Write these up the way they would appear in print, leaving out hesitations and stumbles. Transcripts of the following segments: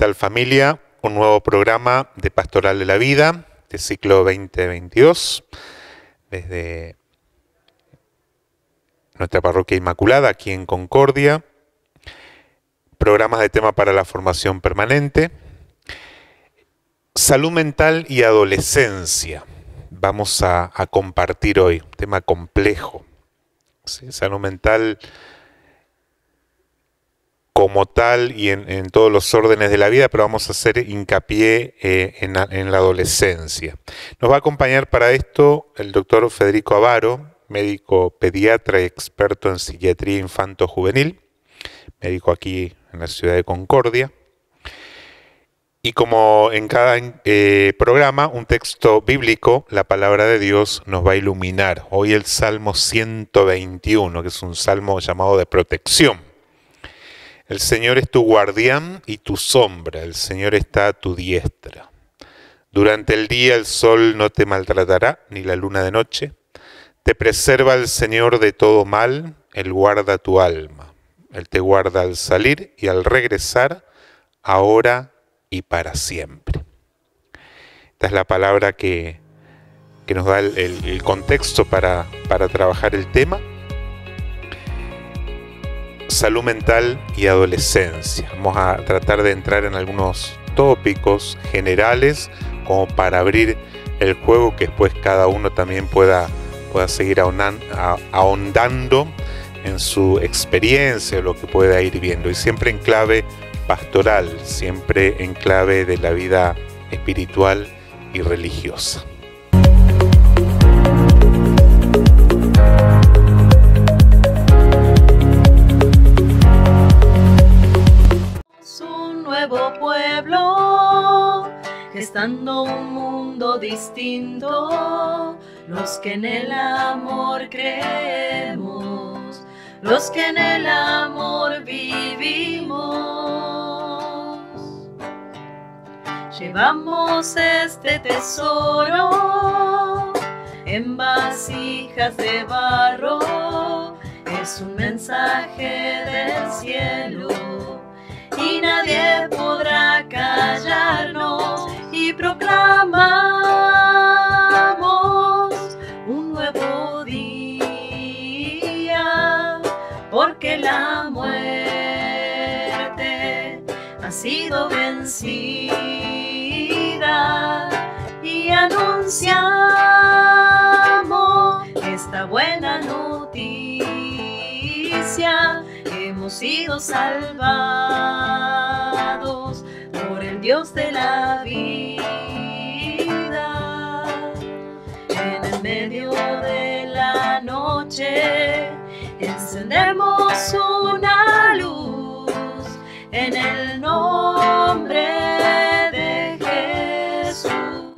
tal, familia? Un nuevo programa de Pastoral de la Vida, de ciclo 2022, desde nuestra parroquia Inmaculada, aquí en Concordia. Programas de tema para la formación permanente. Salud mental y adolescencia. Vamos a compartir hoy, un tema complejo. ¿Sí? Salud mental como tal y en todos los órdenes de la vida, pero vamos a hacer hincapié en la adolescencia. Nos va a acompañar para esto el doctor Federico Avaro, médico pediatra y experto en psiquiatría infanto-juvenil, médico aquí en la ciudad de Concordia. Y como en cada programa, un texto bíblico, la palabra de Dios nos va a iluminar. Hoy el Salmo 121, que es un salmo llamado de protección. El Señor es tu guardián y tu sombra, el Señor está a tu diestra. Durante el día el sol no te maltratará, ni la luna de noche. Te preserva el Señor de todo mal, Él guarda tu alma. Él te guarda al salir y al regresar, ahora y para siempre. Esta es la palabra que nos da el contexto para trabajar el tema. Salud mental y adolescencia. Vamos a tratar de entrar en algunos tópicos generales como para abrir el juego, que después cada uno también pueda seguir ahondando en su experiencia, lo que pueda ir viendo, y siempre en clave pastoral, siempre en clave de la vida espiritual y religiosa. Un nuevo pueblo, gestando un mundo distinto, los que en el amor creemos, los que en el amor vivimos. Llevamos este tesoro en vasijas de barro, es un mensaje del cielo y nadie podrá callarnos, y proclamamos un nuevo día, porque la muerte ha sido vencida, y anunciamos esta buena noticia: hemos sido salvados por el Dios de la vida. En el medio de la noche encendemos una luz en el nombre de Jesús.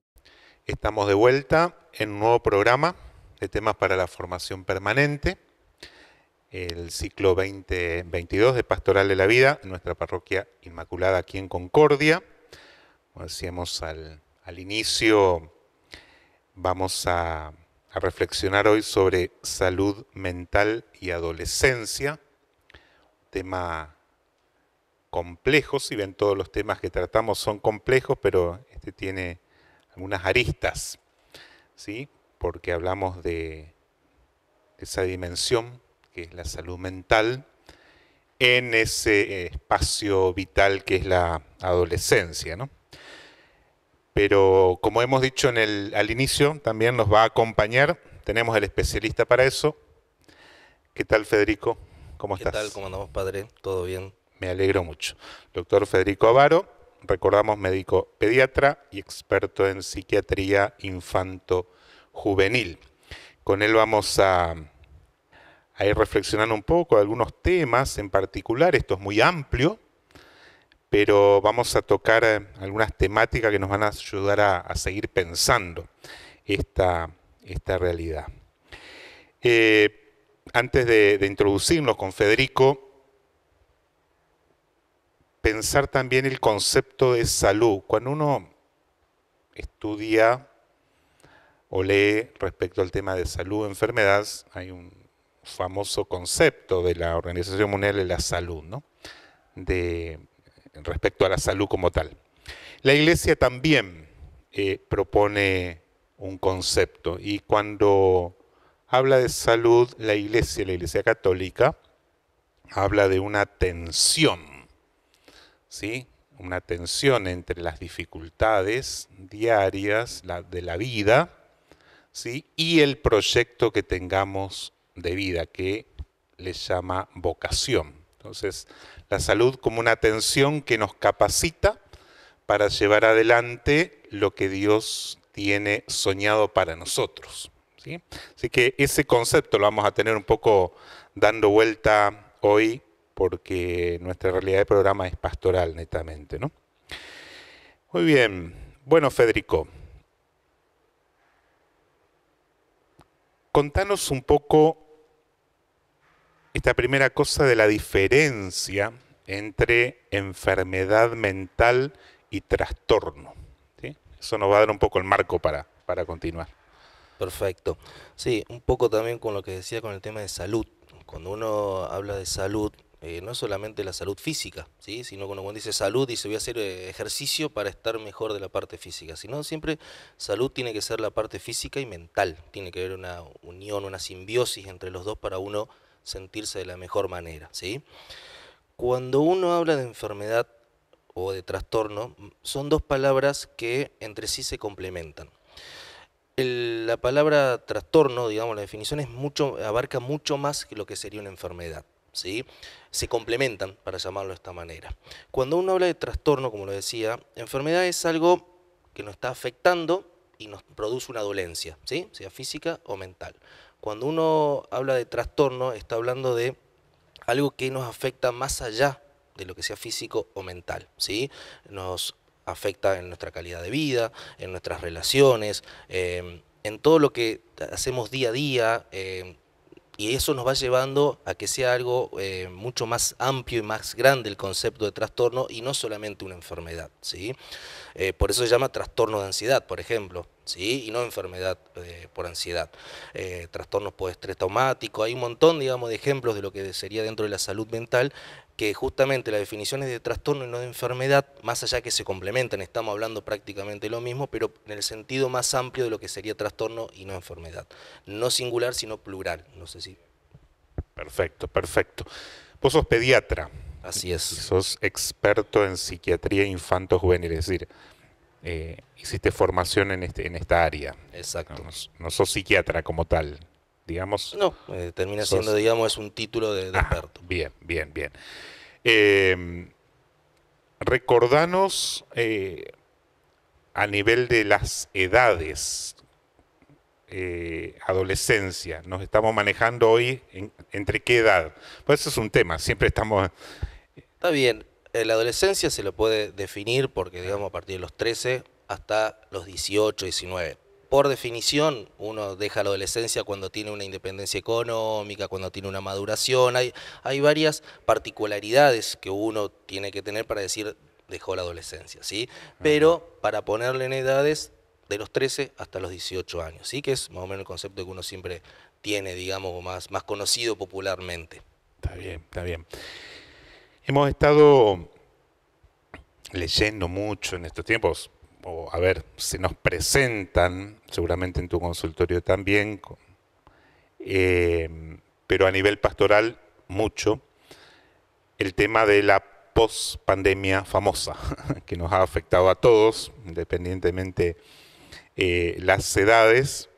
Estamos de vuelta en un nuevo programa de temas para la formación permanente. El ciclo 2022 de Pastoral de la Vida, en nuestra parroquia Inmaculada aquí en Concordia. Como decíamos al inicio, vamos a reflexionar hoy sobre salud mental y adolescencia. Tema complejo, si bien todos los temas que tratamos son complejos, pero este tiene algunas aristas, ¿sí? Porque hablamos de esa dimensión que es la salud mental, en ese espacio vital que es la adolescencia, ¿no? Pero como hemos dicho al inicio, también nos va a acompañar, tenemos el especialista para eso. ¿Qué tal, Federico? ¿Cómo estás? ¿Qué tal? ¿Cómo andamos, padre? ¿Todo bien? Me alegro mucho. Doctor Federico Avaro, recordamos, médico pediatra y experto en psiquiatría infanto-juvenil. Con él vamos a ir reflexionando un poco algunos temas en particular. Esto es muy amplio, pero vamos a tocar algunas temáticas que nos van a ayudar a seguir pensando esta realidad. Antes de introducirnos con Federico, pensar también el concepto de salud. Cuando uno estudia o lee respecto al tema de salud o enfermedad, hay un famoso concepto de la Organización Mundial de la Salud, ¿no? De respecto a la salud como tal. La Iglesia también propone un concepto, y cuando habla de salud, la Iglesia Católica, habla de una tensión, ¿sí? Una tensión entre las dificultades diarias de la vida, ¿sí? Y el proyecto que tengamos de vida, que le llama vocación. Entonces, la salud como una tensión que nos capacita para llevar adelante lo que Dios tiene soñado para nosotros, ¿sí? Así que ese concepto lo vamos a tener un poco dando vuelta hoy, porque nuestra realidad de programa es pastoral netamente, ¿no? Muy bien. Bueno, Federico, contanos un poco esta primera cosa de la diferencia entre enfermedad mental y trastorno, ¿sí? Eso nos va a dar un poco el marco para continuar. Perfecto. Sí, un poco también con lo que decía con el tema de salud. Cuando uno habla de salud, no es solamente la salud física, ¿sí? Sino cuando uno dice salud, dice voy a hacer ejercicio para estar mejor de la parte física, sino siempre salud tiene que ser la parte física y mental. Tiene que haber una unión, una simbiosis entre los dos para uno sentirse de la mejor manera, ¿sí? Cuando uno habla de enfermedad o de trastorno, son dos palabras que entre sí se complementan. La palabra trastorno, digamos, la definición es abarca mucho más que lo que sería una enfermedad, ¿sí? Se complementan, para llamarlo de esta manera. Cuando uno habla de trastorno, como lo decía, enfermedad es algo que nos está afectando y nos produce una dolencia, ¿sí? Sea física o mental. Cuando uno habla de trastorno, está hablando de algo que nos afecta más allá de lo que sea físico o mental, ¿sí? Nos afecta en nuestra calidad de vida, en nuestras relaciones, en todo lo que hacemos día a día, y eso nos va llevando a que sea algo mucho más amplio y más grande el concepto de trastorno y no solamente una enfermedad, ¿sí? Por eso se llama trastorno de ansiedad, por ejemplo, ¿sí? Y no enfermedad por ansiedad. Trastornos por estrés traumático, hay un montón, digamos, de ejemplos de lo que sería dentro de la salud mental, que justamente las definiciones de trastorno y no de enfermedad, más allá que se complementan, estamos hablando prácticamente lo mismo, pero en el sentido más amplio de lo que sería trastorno y no enfermedad. No singular, sino plural. No sé si... Perfecto, perfecto. Vos sos pediatra. Así es. Y sos experto en psiquiatría infanto-juvenil, es decir, hiciste formación en esta área. Exacto. No sos psiquiatra como tal, digamos. No, termina siendo, digamos, es un título de experto. Bien, bien, bien. Recordanos a nivel de las edades, adolescencia, nos estamos manejando hoy entre qué edad. Pues eso es un tema, siempre estamos... Está bien, la adolescencia se lo puede definir porque, digamos, a partir de los 13 hasta los 18, 19. Por definición, uno deja la adolescencia cuando tiene una independencia económica, cuando tiene una maduración. Hay varias particularidades que uno tiene que tener para decir dejó la adolescencia, ¿sí? Pero para ponerle en edades de los 13 hasta los 18 años, ¿sí? Que es más o menos el concepto que uno siempre tiene, digamos, más conocido popularmente. Está bien, está bien. Hemos estado leyendo mucho en estos tiempos, o a ver, se nos presentan, seguramente en tu consultorio también, pero a nivel pastoral mucho, el tema de la post-pandemia famosa, que nos ha afectado a todos, independientemente las edades,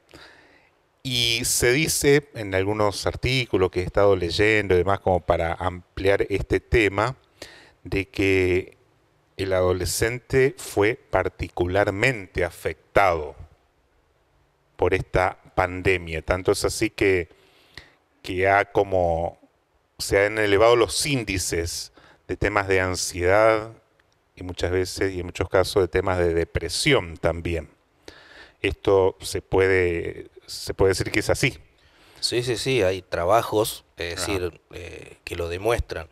y se dice en algunos artículos que he estado leyendo y demás, como para ampliar este tema, de que el adolescente fue particularmente afectado por esta pandemia. Tanto es así que se han elevado los índices de temas de ansiedad y muchas veces y en muchos casos de temas de depresión también. Esto se puede decir que es así. Sí, sí, sí, hay trabajos, es decir, que lo demuestran.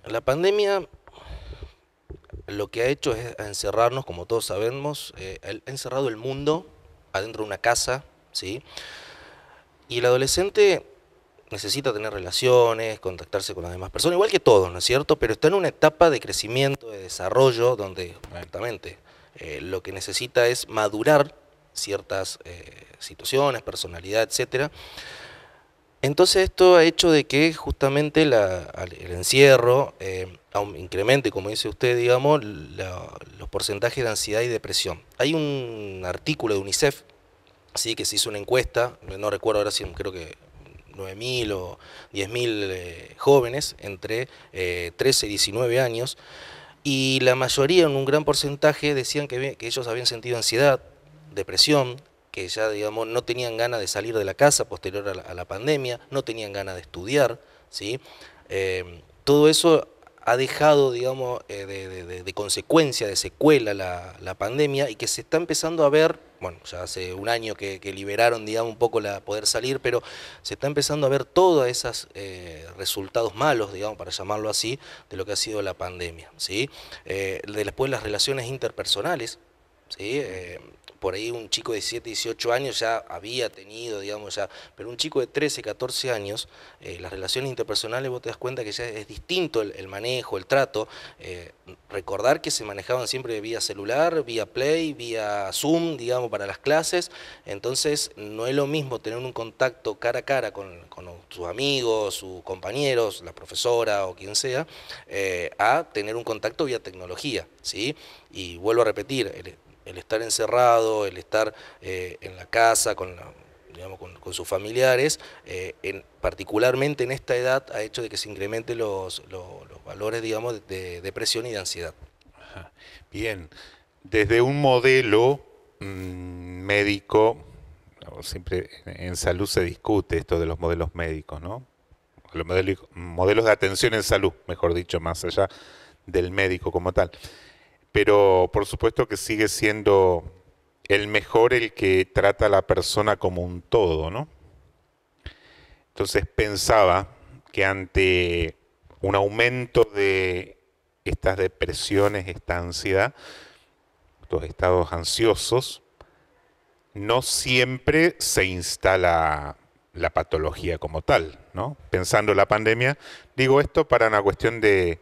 La pandemia lo que ha hecho es encerrarnos, como todos sabemos, ha encerrado el mundo adentro de una casa, ¿sí? Y el adolescente necesita tener relaciones, contactarse con las demás personas, igual que todos, ¿no es cierto? Pero está en una etapa de crecimiento, de desarrollo, donde justamente lo que necesita es madurar ciertas situaciones, personalidad, etcétera. Entonces esto ha hecho de que justamente el encierro incremente, como dice usted, digamos, los porcentajes de ansiedad y depresión. Hay un artículo de UNICEF, sí, que se hizo una encuesta, no recuerdo ahora si creo que 9.000 o 10.000 jóvenes entre 13 y 19 años, y la mayoría, en un gran porcentaje, decían que ellos habían sentido ansiedad, depresión, que ya, digamos, no tenían ganas de salir de la casa posterior a la pandemia, no tenían ganas de estudiar, ¿sí? Todo eso ha dejado, digamos, de consecuencia, de secuela la pandemia, y que se está empezando a ver, bueno, ya hace un año que liberaron, digamos, un poco la poder salir, pero se está empezando a ver todos esos resultados malos, digamos, para llamarlo así, de lo que ha sido la pandemia, ¿sí? Después las relaciones interpersonales, ¿sí? Por ahí un chico de 17, 18 años ya había tenido, digamos, ya, pero un chico de 13, 14 años, las relaciones interpersonales, vos te das cuenta que ya es distinto el manejo, el trato. Recordar que se manejaban siempre vía celular, vía Play, vía Zoom, digamos, para las clases. Entonces no es lo mismo tener un contacto cara a cara con sus amigos, sus compañeros, la profesora o quien sea, a tener un contacto vía tecnología, ¿sí? Y vuelvo a repetir, el estar encerrado, el estar en la casa digamos, con sus familiares, particularmente en esta edad, ha hecho de que se incrementen los valores, digamos, de depresión y de ansiedad. Ajá. Bien, desde un modelo médico, siempre en salud se discute esto de los modelos médicos, ¿no? Los modelos de atención en salud, mejor dicho, más allá del médico como tal. Pero por supuesto que sigue siendo el mejor el que trata a la persona como un todo, ¿no? Entonces pensaba que ante un aumento de estas depresiones, esta ansiedad, estos estados ansiosos, no siempre se instala la patología como tal, ¿no? Pensando la pandemia, digo esto para una cuestión de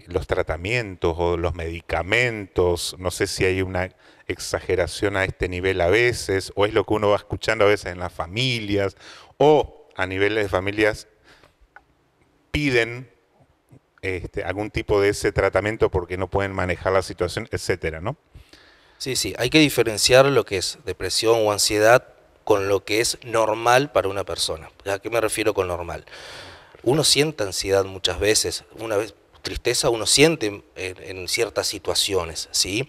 los tratamientos o los medicamentos, no sé si hay una exageración a este nivel a veces, o es lo que uno va escuchando a veces en las familias, o a niveles de familias piden algún tipo de ese tratamiento porque no pueden manejar la situación, etcétera, ¿no? Sí, sí, hay que diferenciar lo que es depresión o ansiedad con lo que es normal para una persona. ¿A qué me refiero con normal? Uno siente ansiedad muchas veces, tristeza uno siente en ciertas situaciones, ¿sí?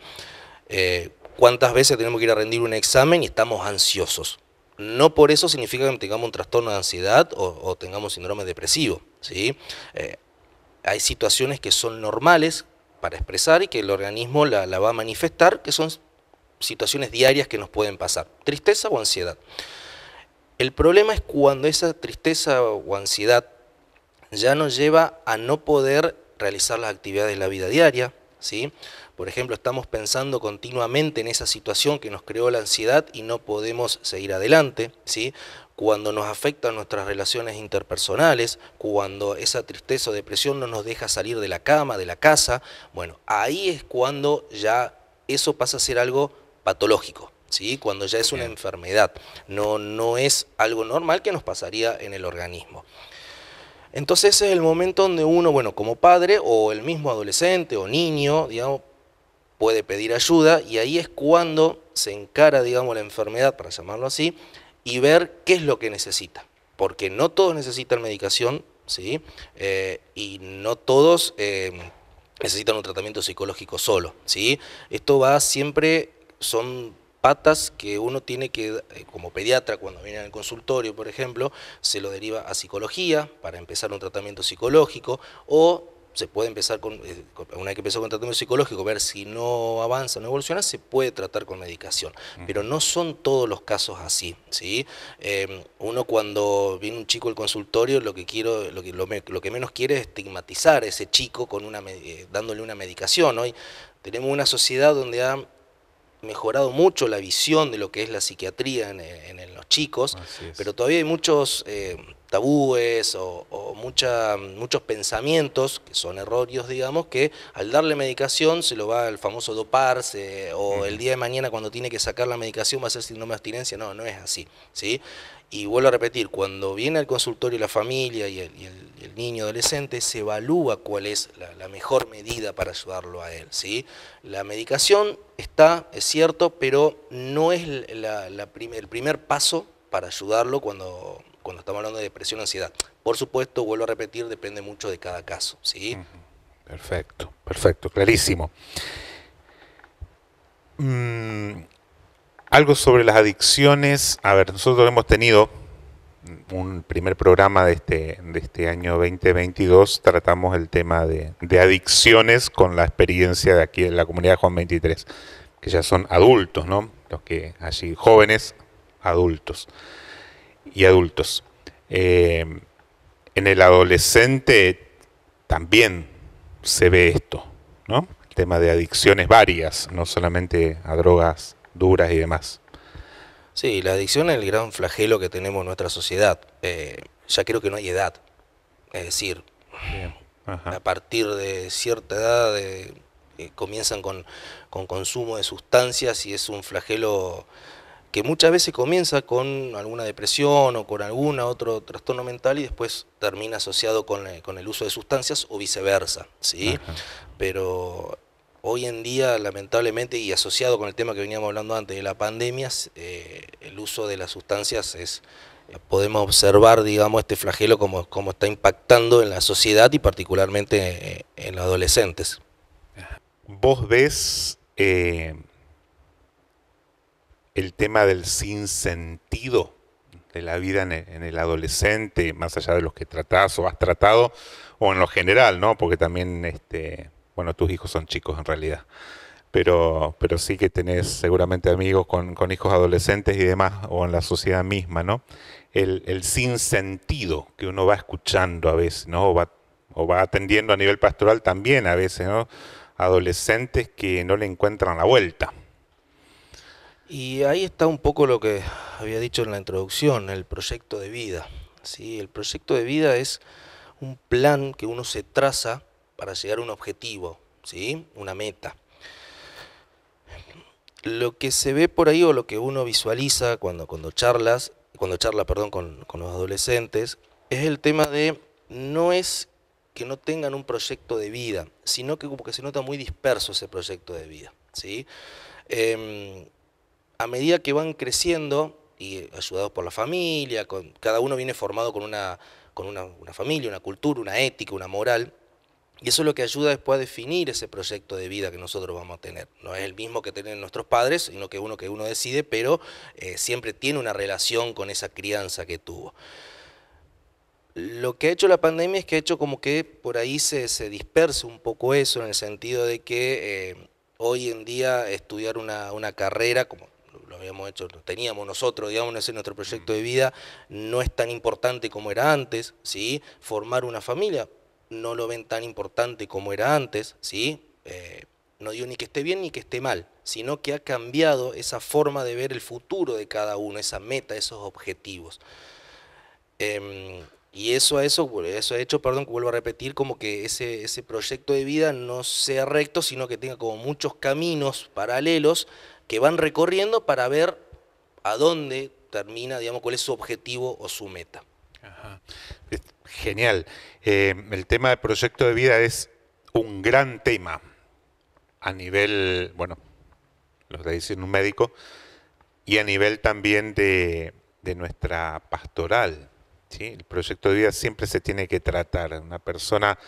¿Cuántas veces tenemos que ir a rendir un examen y estamos ansiosos? No por eso significa que tengamos un trastorno de ansiedad o tengamos síndrome depresivo, ¿sí? Hay situaciones que son normales para expresar y que el organismo la va a manifestar, que son situaciones diarias que nos pueden pasar, tristeza o ansiedad. El problema es cuando esa tristeza o ansiedad ya nos lleva a no poder realizar las actividades de la vida diaria, ¿sí? Por ejemplo, estamos pensando continuamente en esa situación que nos creó la ansiedad y no podemos seguir adelante, ¿sí? Cuando nos afectan nuestras relaciones interpersonales, cuando esa tristeza o depresión no nos deja salir de la cama, de la casa, bueno, ahí es cuando ya eso pasa a ser algo patológico, ¿sí? Cuando ya es una enfermedad, no es algo normal que nos pasaría en el organismo. Entonces ese es el momento donde uno, bueno, como padre o el mismo adolescente o niño, digamos, puede pedir ayuda, y ahí es cuando se encara, digamos, la enfermedad, para llamarlo así, y ver qué es lo que necesita. Porque no todos necesitan medicación, ¿sí? Y no todos necesitan un tratamiento psicológico solo, ¿sí? Esto va siempre, son patas que uno tiene que, como pediatra, cuando viene al consultorio, por ejemplo, se lo deriva a psicología para empezar un tratamiento psicológico, o se puede empezar una vez que empezó con tratamiento psicológico, ver si no avanza, no evoluciona, se puede tratar con medicación. Pero no son todos los casos así, ¿sí? Uno cuando viene un chico al consultorio, lo que menos quiere es estigmatizar a ese chico con dándole una medicación. Hoy tenemos una sociedad donde ha mejorado mucho la visión de lo que es la psiquiatría en los chicos, Así es. pero todavía hay muchos tabúes o muchos pensamientos que son erróneos, digamos, que al darle medicación se lo va al famoso doparse, o el día de mañana cuando tiene que sacar la medicación va a ser síndrome de abstinencia. No, no es así, ¿sí? Y vuelvo a repetir, cuando viene al consultorio la familia y el niño adolescente, se evalúa cuál es la mejor medida para ayudarlo a él, ¿sí? La medicación está, es cierto, pero no es el primer paso para ayudarlo cuando estamos hablando de depresión o ansiedad. Por supuesto, vuelvo a repetir, depende mucho de cada caso, ¿sí? Perfecto, perfecto, clarísimo. Algo sobre las adicciones. A ver, nosotros hemos tenido un primer programa de este año 2022, tratamos el tema de adicciones con la experiencia de aquí en la comunidad de Juan 23, que ya son adultos, ¿no? Los que allí, jóvenes, adultos y adultos. En el adolescente también se ve esto, ¿no? El tema de adicciones varias, no solamente a drogas duras y demás. Sí, la adicción es el gran flagelo que tenemos en nuestra sociedad. Ya creo que no hay edad. Es decir, Bien. Ajá. a partir de cierta edad comienzan con consumo de sustancias y es un flagelo que muchas veces comienza con alguna depresión o con algún otro trastorno mental y después termina asociado con el uso de sustancias o viceversa, ¿sí? Ajá. Pero hoy en día, lamentablemente, y asociado con el tema que veníamos hablando antes de la pandemia, el uso de las sustancias podemos observar, digamos, este flagelo como está impactando en la sociedad y particularmente en los adolescentes. ¿Vos ves el tema del sinsentido de la vida en el adolescente, más allá de los que tratás o has tratado, o en lo general, ¿no? Porque también, bueno, tus hijos son chicos en realidad, pero sí que tenés seguramente amigos con hijos adolescentes y demás, o en la sociedad misma, ¿no? El sinsentido que uno va escuchando a veces, ¿no? O va atendiendo a nivel pastoral también a veces, ¿no? Adolescentes que no le encuentran la vuelta. Y ahí está un poco lo que había dicho en la introducción, el proyecto de vida, ¿sí? El proyecto de vida es un plan que uno se traza para llegar a un objetivo, ¿sí? Una meta. Lo que se ve por ahí o lo que uno visualiza cuando charla, perdón, con los adolescentes, es el tema de no es que no tengan un proyecto de vida, sino que como que se nota muy disperso ese proyecto de vida, ¿sí? A medida que van creciendo y ayudados por la familia, cada uno viene formado con una familia, una cultura, una ética, una moral, y eso es lo que ayuda después a definir ese proyecto de vida que nosotros vamos a tener. No es el mismo que tienen nuestros padres, sino que uno decide, pero siempre tiene una relación con esa crianza que tuvo. Lo que ha hecho la pandemia es que ha hecho como que por ahí se disperse un poco eso, en el sentido de que hoy en día estudiar una carrera, como lo habíamos hecho, lo teníamos nosotros, digamos, ese es nuestro proyecto de vida, no es tan importante como era antes, ¿sí? Formar una familia, no lo ven tan importante como era antes, ¿sí? No digo ni que esté bien ni que esté mal, sino que ha cambiado esa forma de ver el futuro de cada uno, esa meta, esos objetivos. Y eso ha hecho, perdón, que vuelvo a repetir, como que ese proyecto de vida no sea recto, sino que tenga como muchos caminos paralelos que van recorriendo para ver a dónde termina, digamos, cuál es su objetivo o su meta. Ajá. Genial. El tema del proyecto de vida es un gran tema a nivel, bueno, lo está diciendo un médico, y a nivel también de nuestra pastoral, ¿sí? El proyecto de vida siempre se tiene que tratar. Una persona,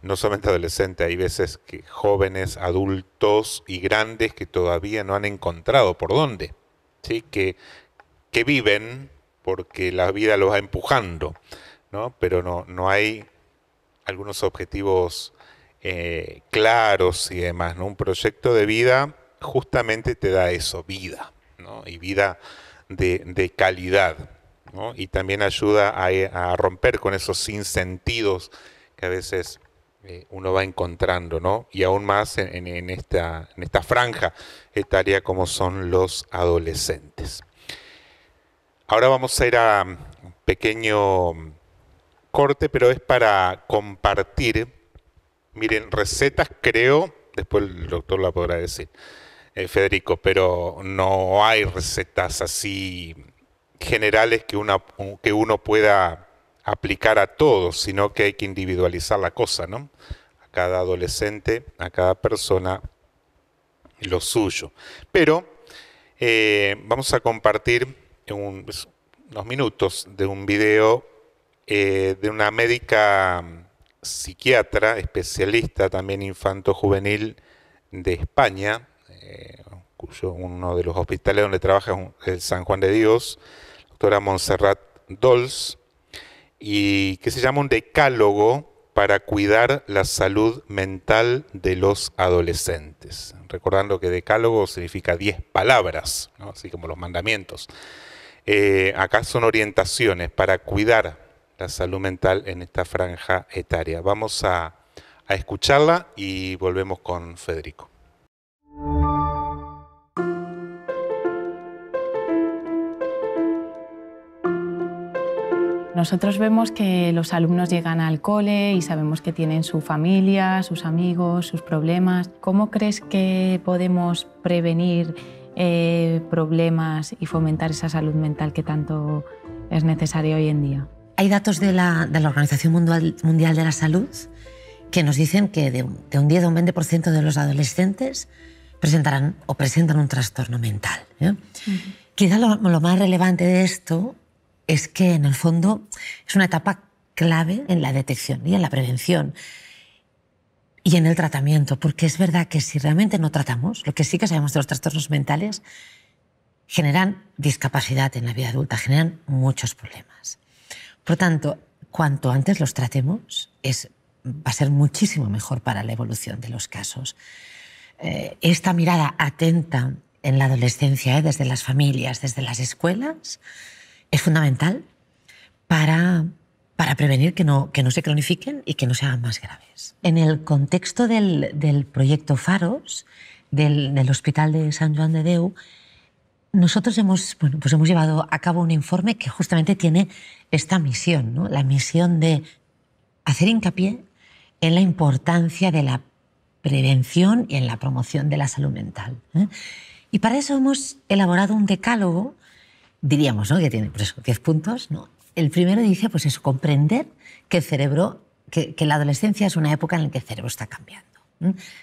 no solamente adolescente, hay veces que jóvenes, adultos y grandes que todavía no han encontrado por dónde, ¿sí? Que viven porque la vida los va empujando, ¿no? Pero no hay algunos objetivos claros y demás, ¿no? Un proyecto de vida justamente te da eso, vida, ¿no? Y vida de calidad, ¿no? Y también ayuda a romper con esos sinsentidos que a veces uno va encontrando, ¿no? Y aún más en esta franja etaria como son los adolescentes. Ahora vamos a ir a un pequeño corte, pero es para compartir. Miren, recetas creo, después el doctor la podrá decir, Federico, pero no hay recetas así generales que uno pueda aplicar a todos, sino que hay que individualizar la cosa, ¿no? A cada adolescente, a cada persona, lo suyo. Pero vamos a compartir unos minutos de un video de una médica psiquiatra, especialista también infanto-juvenil de España, uno de los hospitales donde trabaja es el San Juan de Dios, doctora Montserrat Dols, y que se llama un decálogo para cuidar la salud mental de los adolescentes. Recordando que decálogo significa 10 palabras, ¿no? Así como los mandamientos. Acá son orientaciones para cuidar la salud mental en esta franja etaria. Vamos a escucharla y volvemos con Federico. Nosotros vemos que los alumnos llegan al cole y sabemos que tienen su familia, sus amigos, sus problemas. ¿Cómo crees que podemos prevenir problemas y fomentar esa salud mental que tanto es necesaria hoy en día? Hay datos de la Organización Mundial de la Salud que nos dicen que de un 10 a un 20% de los adolescentes presentan un trastorno mental. Quizá lo más relevante de esto es que, en el fondo, es una etapa clave en la detección y en la prevención y en el tratamiento, porque es verdad que si realmente no tratamos, lo que sí que sabemos de los trastornos mentales, generan discapacidad en la vida adulta, generan muchos problemas. Por tanto, cuanto antes los tratemos, va a ser muchísimo mejor para la evolución de los casos. Esta mirada atenta en la adolescencia, desde las familias, desde las escuelas, es fundamental para prevenir que no se cronifiquen y que no se hagan más graves. En el contexto del proyecto Faros, del Hospital de Sant Joan de Déu, nosotros hemos llevado a cabo un informe que justamente tiene esta misión, ¿no? La misión de hacer hincapié en la importancia de la prevención y en la promoción de la salud mental. Y para eso hemos elaborado un decálogo, diríamos, ¿no?, que tiene 10 puntos, ¿no? El primero dice, comprender que que la adolescencia es una época en la que el cerebro está cambiando.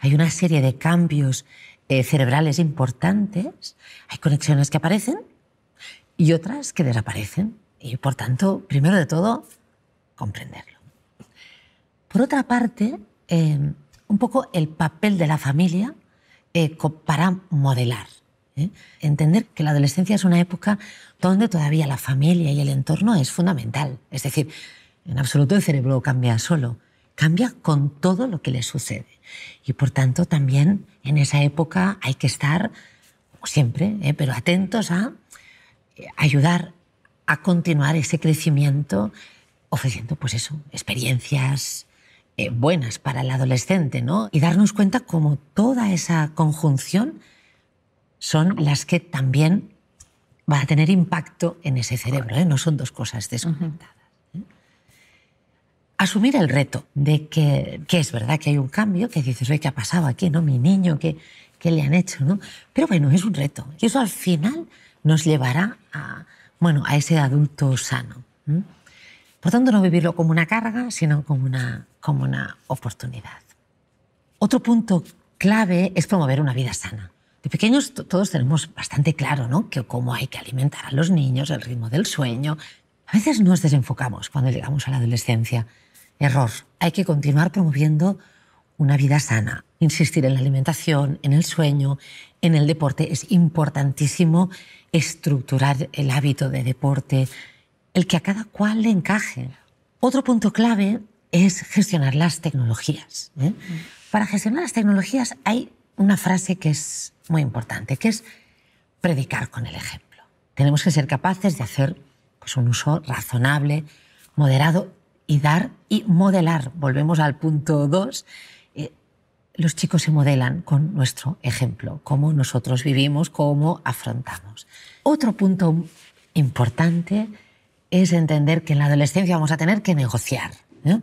Hay una serie de cambios cerebrales importantes, hay conexiones que aparecen y otras que desaparecen. Y, por tanto, primero de todo, comprenderlo. Por otra parte, un poco el papel de la familia para modelar. Entender que la adolescencia es una época donde todavía la familia y el entorno es fundamental. Es decir, en absoluto el cerebro cambia solo, cambia con todo lo que le sucede. Y por tanto también en esa época hay que estar, como siempre, pero atentos a ayudar a continuar ese crecimiento ofreciendo experiencias buenas para el adolescente, ¿no? Y darnos cuenta cómo toda esa conjunción son las que también van a tener impacto en ese cerebro, no son dos cosas desconectadas. Asumir el reto de que es verdad que hay un cambio, que dices, oye, ¿qué ha pasado aquí, no? Mi niño, ¿qué le han hecho, no? Pero bueno, es un reto. Y eso al final nos llevará a ese adulto sano. Por tanto, no vivirlo como una carga, sino como una oportunidad. Otro punto clave es promover una vida sana. De pequeños todos tenemos bastante claro, ¿no?, que cómo hay que alimentar a los niños, el ritmo del sueño. A veces nos desenfocamos cuando llegamos a la adolescencia. Error. Hay que continuar promoviendo una vida sana. Insistir en la alimentación, en el sueño, en el deporte. Es importantísimo estructurar el hábito de deporte, el que a cada cual le encaje. Otro punto clave es gestionar las tecnologías. Para gestionar las tecnologías hay una frase que es muy importante, que es predicar con el ejemplo. Tenemos que ser capaces de hacer un uso razonable, moderado y dar y modelar. Volvemos al punto 2. Los chicos se modelan con nuestro ejemplo, cómo nosotros vivimos, cómo afrontamos. Otro punto importante es entender que en la adolescencia vamos a tener que negociar, ¿eh?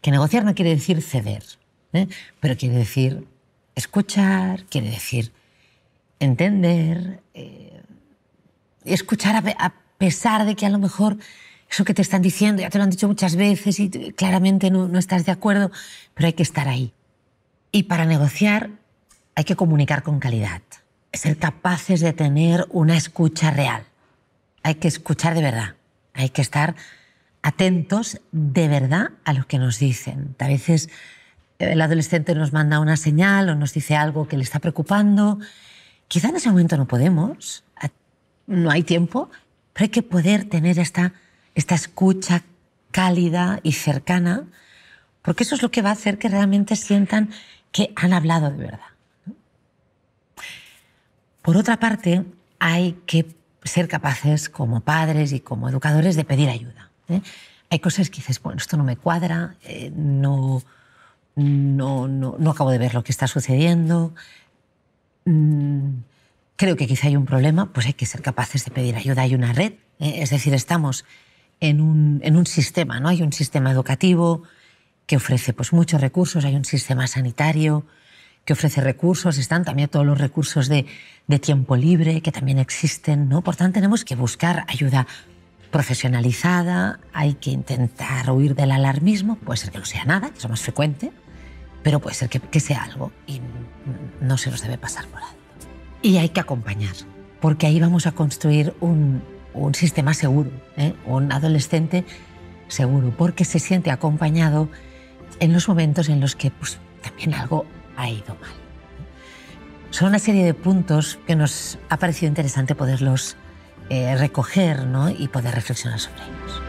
Que negociar no quiere decir ceder, ¿eh? Pero quiere decir escuchar, quiere decir entender, escuchar a pesar de que a lo mejor eso que te están diciendo ya te lo han dicho muchas veces y claramente no estás de acuerdo, pero hay que estar ahí. Y para negociar hay que comunicar con calidad, ser capaces de tener una escucha real. Hay que escuchar de verdad, hay que estar atentos de verdad a lo que nos dicen. A veces el adolescente nos manda una señal o nos dice algo que le está preocupando. Quizá en ese momento no podemos, no hay tiempo, pero hay que poder tener esta escucha cálida y cercana, porque eso es lo que va a hacer que realmente sientan que han hablado de verdad. Por otra parte, hay que ser capaces como padres y como educadores de pedir ayuda, ¿eh? Hay cosas que dices, bueno, esto no me cuadra, no acabo de ver lo que está sucediendo, creo que quizá hay un problema, pues hay que ser capaces de pedir ayuda. Hay una red, es decir, estamos en un sistema, ¿no? Hay un sistema educativo que ofrece pues, muchos recursos, hay un sistema sanitario que ofrece recursos, están también todos los recursos de tiempo libre que también existen, ¿no? Por tanto, tenemos que buscar ayuda profesionalizada, hay que intentar huir del alarmismo, puede ser que no sea nada, que es lo más frecuente, pero puede ser que sea algo y no se nos debe pasar por alto. Y hay que acompañar, porque ahí vamos a construir un sistema seguro, ¿eh? Un adolescente seguro, porque se siente acompañado en los momentos en los que pues, también algo ha ido mal. Son una serie de puntos que nos ha parecido interesante poderlos recoger, ¿no? Y poder reflexionar sobre ellos.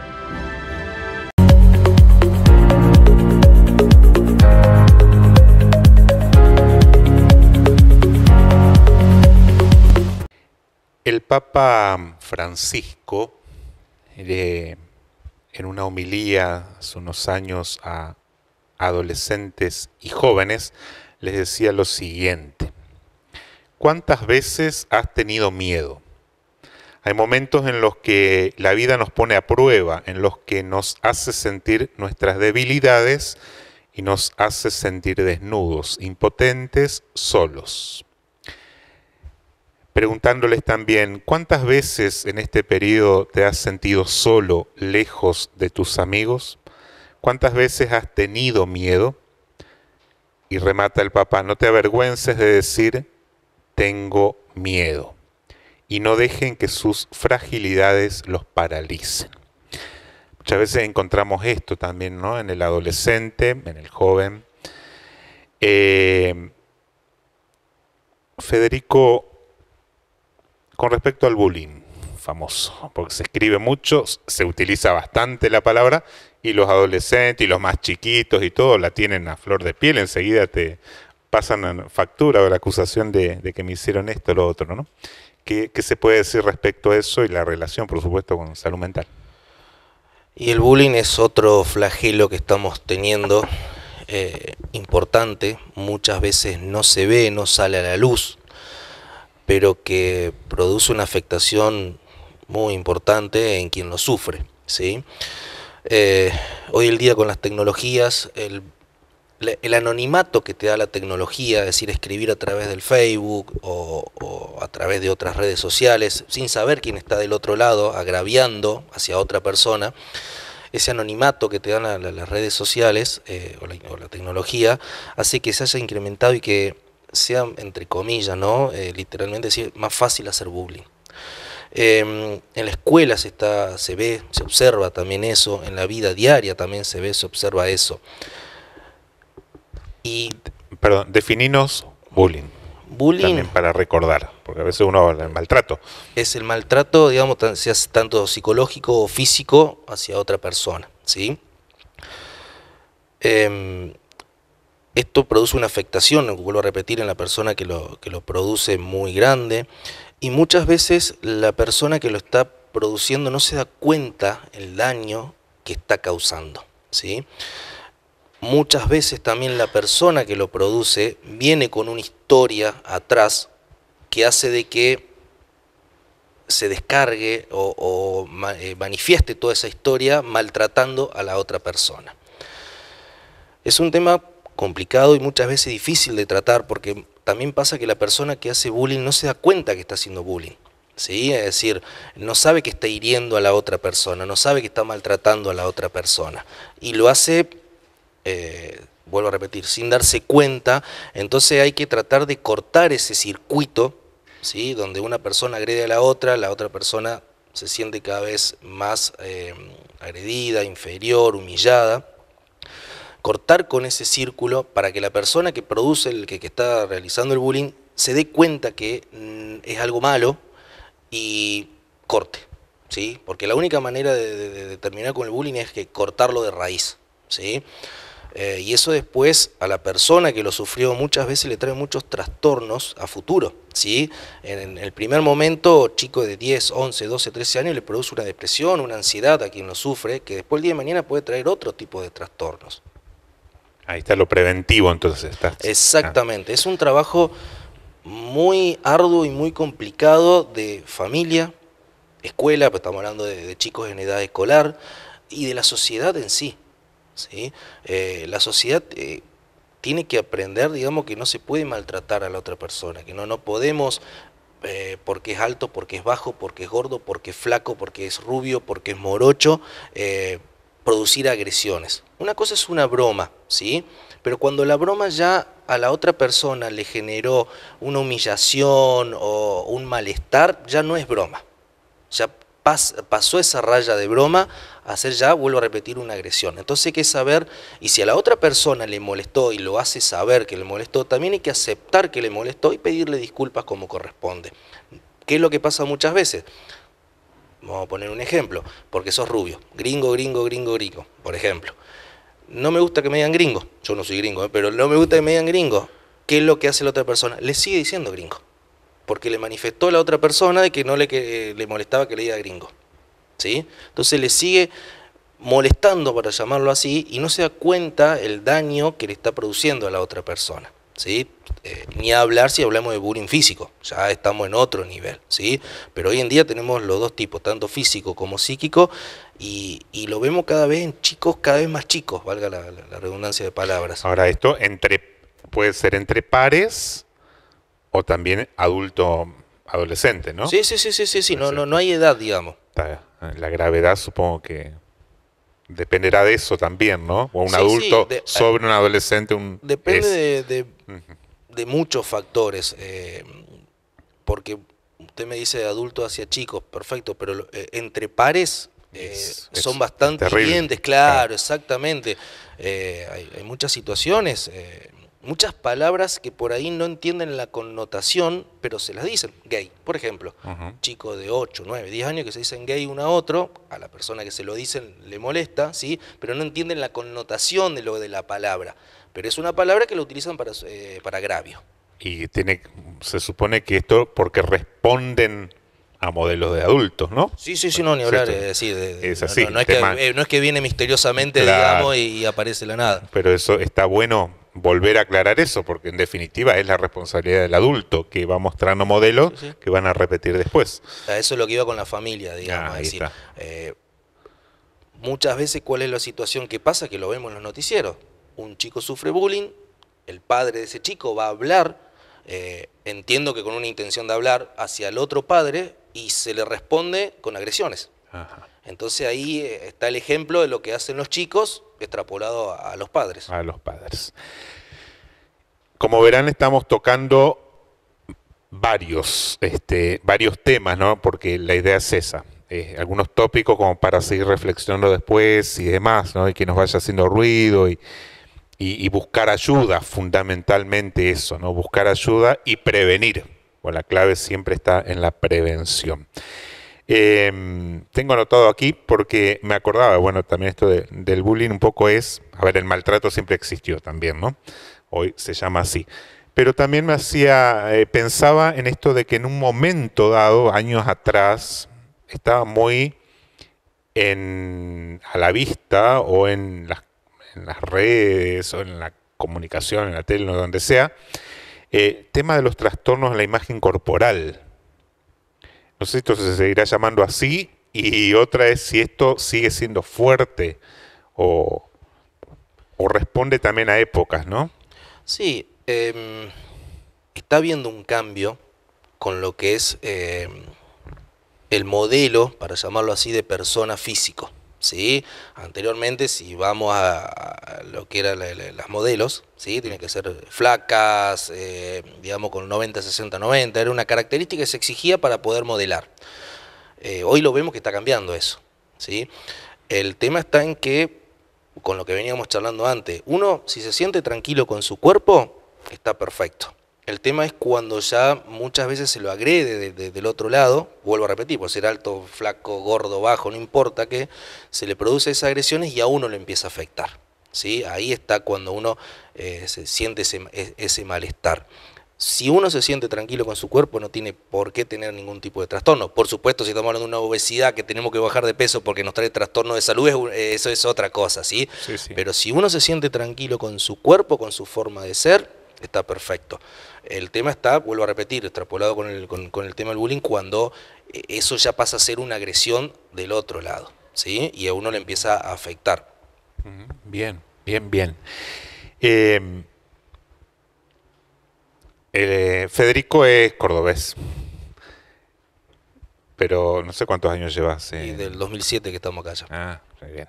El Papa Francisco, en una homilía hace unos años a adolescentes y jóvenes, les decía lo siguiente: ¿cuántas veces has tenido miedo? Hay momentos en los que la vida nos pone a prueba, en los que nos hace sentir nuestras debilidades y nos hace sentir desnudos, impotentes, solos. Preguntándoles también, ¿cuántas veces en este periodo te has sentido solo, lejos de tus amigos? ¿Cuántas veces has tenido miedo? Y remata el Papa, no te avergüences de decir, tengo miedo. Y no dejen que sus fragilidades los paralicen. Muchas veces encontramos esto también, ¿no? En el adolescente, en el joven. Federico, con respecto al bullying, famoso, porque se escribe mucho, se utiliza bastante la palabra, y los adolescentes y los más chiquitos y todo la tienen a flor de piel, enseguida te pasan factura o la acusación de que me hicieron esto o lo otro, ¿no? ¿Qué se puede decir respecto a eso y la relación, por supuesto, con salud mental? Y el bullying es otro flagelo que estamos teniendo, importante, muchas veces no se ve, no sale a la luz, pero que produce una afectación muy importante en quien lo sufre, ¿sí? Hoy el día con las tecnologías, el anonimato que te da la tecnología, es decir, escribir a través del Facebook o a través de otras redes sociales, sin saber quién está del otro lado, agraviando hacia otra persona, ese anonimato que te dan las redes sociales o la tecnología, hace que se haya incrementado y que sea, entre comillas, ¿no? Literalmente decir, más fácil hacer bullying. En la escuela se ve, se observa también eso, en la vida diaria también se ve, se observa eso. Y perdón, defininos bullying. Bullying también para recordar, porque a veces uno habla del maltrato. Es el maltrato, digamos, sea tanto psicológico o físico hacia otra persona, ¿sí? Esto produce una afectación, vuelvo a repetir, en la persona que lo produce muy grande, y muchas veces la persona que lo está produciendo no se da cuenta el daño que está causando, ¿sí? Muchas veces también la persona que lo produce viene con una historia atrás que hace de que se descargue manifieste toda esa historia maltratando a la otra persona. Es un tema complicado y muchas veces difícil de tratar, porque también pasa que la persona que hace bullying no se da cuenta que está haciendo bullying, ¿sí? Es decir, no sabe que está hiriendo a la otra persona, no sabe que está maltratando a la otra persona, y lo hace, vuelvo a repetir, sin darse cuenta. Entonces hay que tratar de cortar ese circuito, ¿sí? Donde una persona agrede a la otra persona se siente cada vez más agredida, inferior, humillada. Cortar con ese círculo para que la persona que produce, que está realizando el bullying, se dé cuenta que es algo malo y corte, ¿sí? Porque la única manera de terminar con el bullying es que cortarlo de raíz, ¿sí? Y eso después a la persona que lo sufrió muchas veces le trae muchos trastornos a futuro, ¿sí? En el primer momento, chico de 10, 11, 12, 13 años le produce una depresión, una ansiedad a quien lo sufre, que después el día de mañana puede traer otro tipo de trastornos. Ahí está lo preventivo, entonces. Exactamente, es un trabajo muy arduo y muy complicado de familia, escuela, pues estamos hablando de chicos en edad escolar, y de la sociedad en sí, ¿sí? La sociedad tiene que aprender, digamos, que no se puede maltratar a la otra persona, que no podemos, porque es alto, porque es bajo, porque es gordo, porque es flaco, porque es rubio, porque es morocho, producir agresiones. Una cosa es una broma, ¿sí? Pero cuando la broma ya a la otra persona le generó una humillación o un malestar, ya no es broma. Ya pasó esa raya de broma a ser, ya, vuelvo a repetir, una agresión. Entonces hay que saber, y si a la otra persona le molestó y lo hace saber que le molestó, también hay que aceptar que le molestó y pedirle disculpas como corresponde. ¿Qué es lo que pasa muchas veces? Vamos a poner un ejemplo, porque sos rubio, gringo, gringo, gringo, gringo, por ejemplo. No me gusta que me digan gringo, yo no soy gringo, pero no me gusta que me digan gringo. ¿Qué es lo que hace la otra persona? Le sigue diciendo gringo, porque le manifestó a la otra persona de que no le molestaba que le diga gringo, ¿sí? Entonces le sigue molestando, para llamarlo así, y no se da cuenta el daño que le está produciendo a la otra persona, ¿sí? Ni a hablar si hablamos de bullying físico, ya estamos en otro nivel, ¿sí? Pero hoy en día tenemos los dos tipos, tanto físico como psíquico, y lo vemos cada vez en chicos, cada vez más chicos, valga la redundancia de palabras. Ahora, esto puede ser entre pares o también adolescente, ¿no? Sí, no hay edad, digamos. La gravedad supongo que dependerá de eso también, ¿no? O un adulto sobre un adolescente. Depende de muchos factores, porque usted me dice de adulto hacia chicos, perfecto, pero entre pares son bastante hirientes, claro, exactamente. Hay muchas situaciones, muchas palabras que por ahí no entienden la connotación, pero se las dicen. Gay, por ejemplo, chico de 8, 9, 10 años que se dicen gay uno a otro, a la persona que se lo dicen le molesta, ¿sí? Pero no entienden la connotación de la palabra. Pero es una palabra que la utilizan para agravio. Y se supone que esto porque responden a modelos de adultos, ¿no? Sí, no, ni hablar. Es así. No es que viene misteriosamente, claro, digamos, y aparece la nada. Pero eso está bueno volver a aclarar eso, porque en definitiva es la responsabilidad del adulto que va mostrando modelos que van a repetir después. Eso es lo que iba con la familia, digamos. Es decir, muchas veces, ¿cuál es la situación que pasa? Que lo vemos en los noticieros. Un chico sufre bullying, el padre de ese chico va a hablar, entiendo que con una intención de hablar hacia el otro padre, y se le responde con agresiones. Ajá. Entonces ahí está el ejemplo de lo que hacen los chicos extrapolado a los padres. A los padres. Como verán, estamos tocando varios temas, ¿no? Porque la idea es esa. Algunos tópicos como para seguir reflexionando después y demás, ¿no? Y que nos vaya haciendo ruido y buscar ayuda, fundamentalmente eso, ¿no? Buscar ayuda y prevenir. Bueno, la clave siempre está en la prevención. Tengo anotado aquí porque me acordaba, bueno, también esto del bullying un poco es, a ver, el maltrato siempre existió también, ¿no? Hoy se llama así. Pero también pensaba en esto de que en un momento dado, años atrás, estaba muy a la vista o en las redes o en la comunicación, en la tele o donde sea, tema de los trastornos de la imagen corporal. No sé si esto se seguirá llamando así, y otra es si esto sigue siendo fuerte o, o responde también a épocas, ¿no? Sí, está habiendo un cambio con lo que es el modelo, para llamarlo así, de persona físico. ¿Sí? Anteriormente, si vamos a lo que eran las modelos, ¿sí? Tienen que ser flacas, digamos con 90, 60, 90, era una característica que se exigía para poder modelar. Hoy lo vemos que está cambiando eso, ¿sí? El tema está en que, con lo que veníamos charlando antes, uno, si se siente tranquilo con su cuerpo, está perfecto. El tema es cuando ya muchas veces se lo agrede del otro lado, vuelvo a repetir, por ser alto, flaco, gordo, bajo, no importa qué, se le produce esas agresiones y a uno le empieza a afectar, ¿sí? Ahí está cuando uno se siente ese malestar. Si uno se siente tranquilo con su cuerpo, no tiene por qué tener ningún tipo de trastorno. Por supuesto, si estamos hablando de una obesidad que tenemos que bajar de peso porque nos trae trastorno de salud, eso es otra cosa, ¿sí? Sí, sí. Pero si uno se siente tranquilo con su cuerpo, con su forma de ser, está perfecto. El tema está, vuelvo a repetir, extrapolado con el tema del bullying, cuando eso ya pasa a ser una agresión del otro lado, ¿sí? Y a uno le empieza a afectar. Bien, bien, bien. Eh, Federico es cordobés, pero no sé cuántos años llevas. Y del 2007 que estamos acá ya. Ah, muy bien.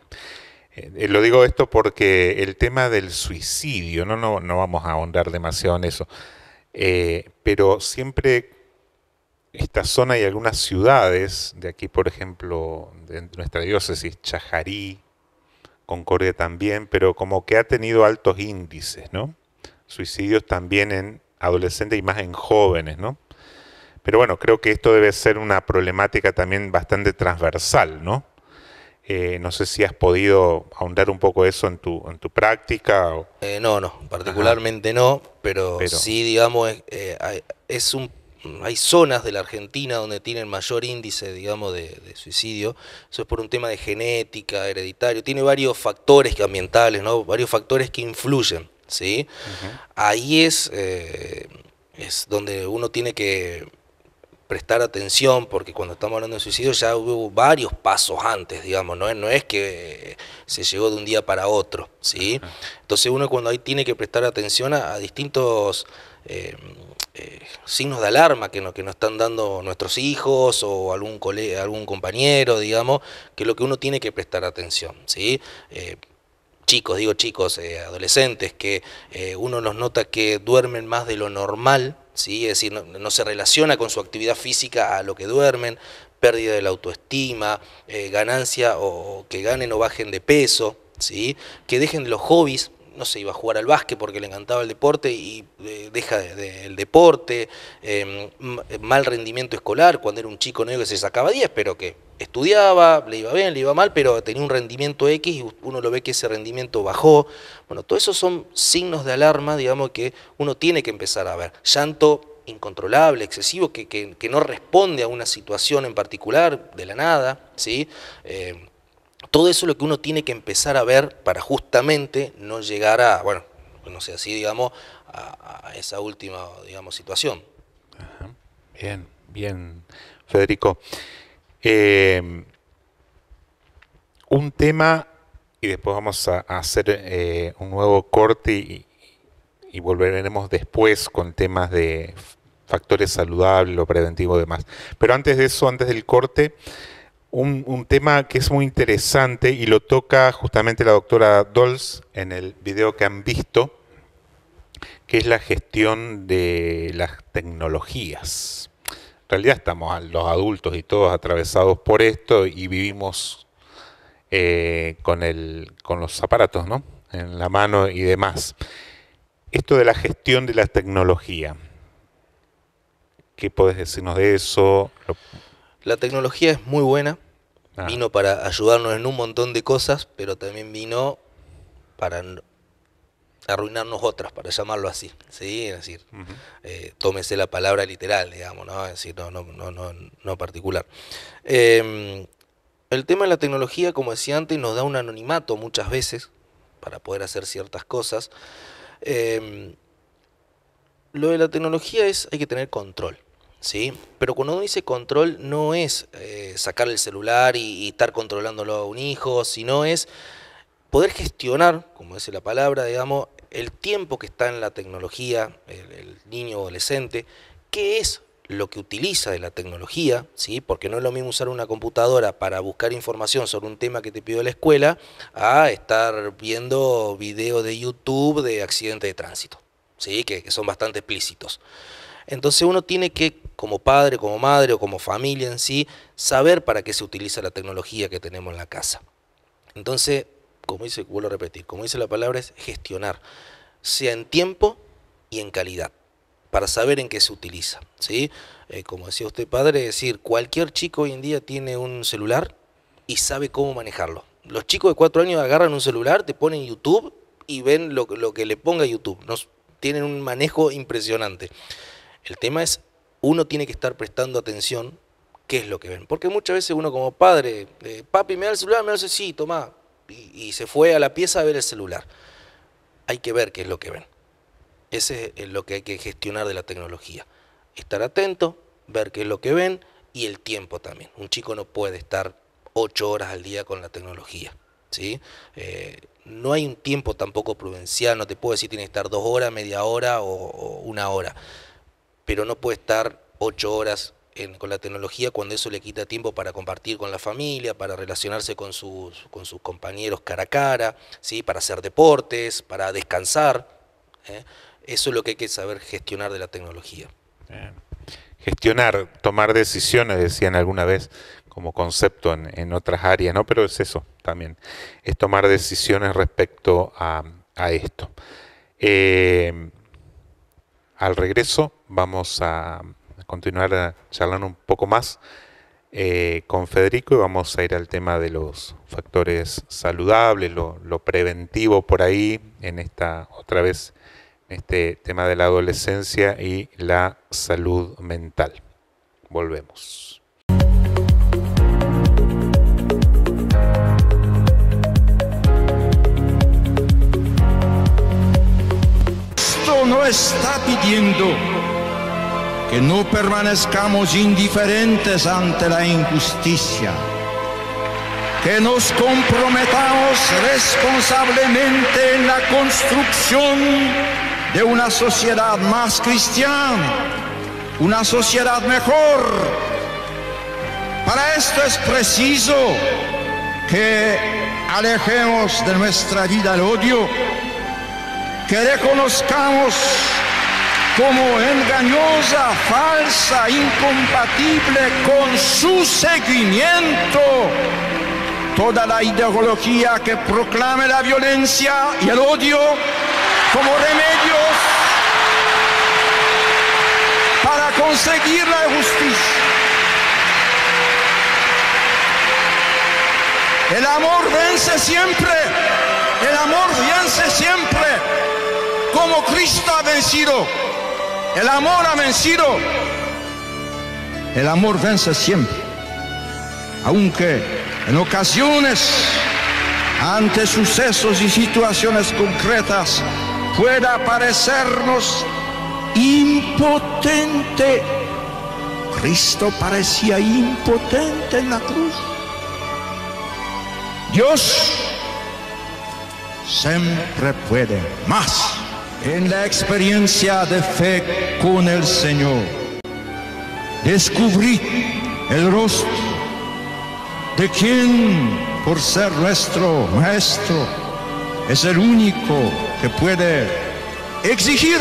Lo digo esto porque el tema del suicidio, no vamos a ahondar demasiado en eso, pero siempre esta zona y algunas ciudades de aquí, por ejemplo, de nuestra diócesis, Chajarí, Concordia también, pero como que ha tenido altos índices, ¿no? Suicidios también en adolescentes y más en jóvenes, ¿no? Pero bueno, creo que esto debe ser una problemática también bastante transversal, ¿no? No sé si has podido ahondar un poco eso en tu práctica. No, particularmente no, pero sí, digamos, hay zonas de la Argentina donde tienen mayor índice, digamos, de suicidio. Eso es por un tema de genética, hereditario. Tiene varios factores ambientales, ¿no? Varios factores que influyen, ¿sí? Ahí es donde uno tiene que prestar atención, porque cuando estamos hablando de suicidio ya hubo varios pasos antes, digamos, no es que se llegó de un día para otro, ¿sí? Entonces uno cuando ahí tiene que prestar atención a distintos signos de alarma que nos están dando nuestros hijos o algún compañero, digamos, que es lo que uno tiene que prestar atención, ¿sí? Chicos, adolescentes, que uno los nota que duermen más de lo normal, ¿sí? Es decir, no se relaciona con su actividad física a lo que duermen, pérdida de la autoestima, ganancia o que ganen o bajen de peso, ¿sí? Que dejen de los hobbies. No sé, iba a jugar al básquet porque le encantaba el deporte y deja el deporte, mal rendimiento escolar, cuando era un chico no digo que se sacaba 10, pero que estudiaba, le iba bien, le iba mal, pero tenía un rendimiento X y uno lo ve que ese rendimiento bajó. Bueno, todo eso son signos de alarma, digamos, que uno tiene que empezar a ver. Llanto incontrolable, excesivo, que no responde a una situación en particular, de la nada, ¿sí? Todo eso es lo que uno tiene que empezar a ver para justamente no llegar a, bueno, no sé, así digamos, a esa última, digamos, situación. Ajá. Bien, bien, Federico. Un tema, y después vamos a hacer un nuevo corte y volveremos después con temas de factores saludables, lo preventivo y demás. Pero antes de eso, antes del corte, un tema que es muy interesante y lo toca justamente la doctora Dols en el video que han visto, que es la gestión de las tecnologías. En realidad estamos los adultos y todos atravesados por esto y vivimos con los aparatos, ¿no? En la mano y demás. Esto de la gestión de la tecnología, ¿qué podés decirnos de eso? La tecnología es muy buena, vino para ayudarnos en un montón de cosas, pero también vino para arruinarnos otras, para llamarlo así, ¿sí? Es decir, tómese la palabra literal, digamos, ¿no? Es decir, no particular. El tema de la tecnología, como decía antes, nos da un anonimato muchas veces para poder hacer ciertas cosas. Lo de la tecnología hay que tener control, ¿sí? Pero cuando uno dice control no es sacar el celular y estar controlándolo a un hijo, sino es poder gestionar, como dice la palabra, digamos, el tiempo que está en la tecnología, el niño o adolescente, qué es lo que utiliza de la tecnología, ¿sí? Porque no es lo mismo usar una computadora para buscar información sobre un tema que te pidió la escuela a estar viendo videos de YouTube de accidentes de tránsito, ¿sí? Que son bastante explícitos. Entonces uno tiene que, como padre, como madre o como familia en sí, saber para qué se utiliza la tecnología que tenemos en la casa. Entonces, como dice, vuelvo a repetir, como dice la palabra, es gestionar, sea en tiempo y en calidad, para saber en qué se utiliza, ¿sí? Como decía usted, padre, es decir, cualquier chico hoy en día tiene un celular y sabe cómo manejarlo. Los chicos de 4 años agarran un celular, te ponen YouTube y ven lo que le ponga YouTube. Tienen un manejo impresionante. El tema es, uno tiene que estar prestando atención qué es lo que ven. Porque muchas veces uno como padre, papi, ¿me da el celular? Me dice, sí, toma. Y se fue a la pieza a ver el celular. Hay que ver qué es lo que ven. Ese es lo que hay que gestionar de la tecnología. Estar atento, ver qué es lo que ven y el tiempo también. Un chico no puede estar 8 horas al día con la tecnología, ¿sí? No hay un tiempo tampoco prudencial, no te puedo decir tiene que estar 2 horas, media hora o 1 hora, pero no puede estar 8 horas con la tecnología cuando eso le quita tiempo para compartir con la familia, para relacionarse con sus compañeros cara a cara, ¿sí? Para hacer deportes, para descansar. Eso es lo que hay que saber gestionar de la tecnología. Gestionar, tomar decisiones, decían alguna vez como concepto en otras áreas, ¿no? Pero es eso también, es tomar decisiones respecto a esto. Al regreso vamos a continuar charlando un poco más con Federico y vamos a ir al tema de los factores saludables, lo preventivo por ahí, en esta otra vez este tema de la adolescencia y la salud mental. Volvemos. Esto no está pidiendo que no permanezcamos indiferentes ante la injusticia, que nos comprometamos responsablemente en la construcción de una sociedad más cristiana, una sociedad mejor. Para esto es preciso que alejemos de nuestra vida el odio, que reconozcamos como engañosa, falsa, incompatible con su seguimiento toda la ideología que proclame la violencia y el odio como remedios para conseguir la justicia. El amor vence siempre, el amor vence siempre, como Cristo ha vencido. El amor ha vencido. El amor vence siempre, aunque en ocasiones, ante sucesos y situaciones concretas, pueda parecernos impotente. Cristo parecía impotente en la cruz. Dios siempre puede más. En la experiencia de fe con el Señor, descubrí el rostro de quien, por ser nuestro Maestro, es el único que puede exigir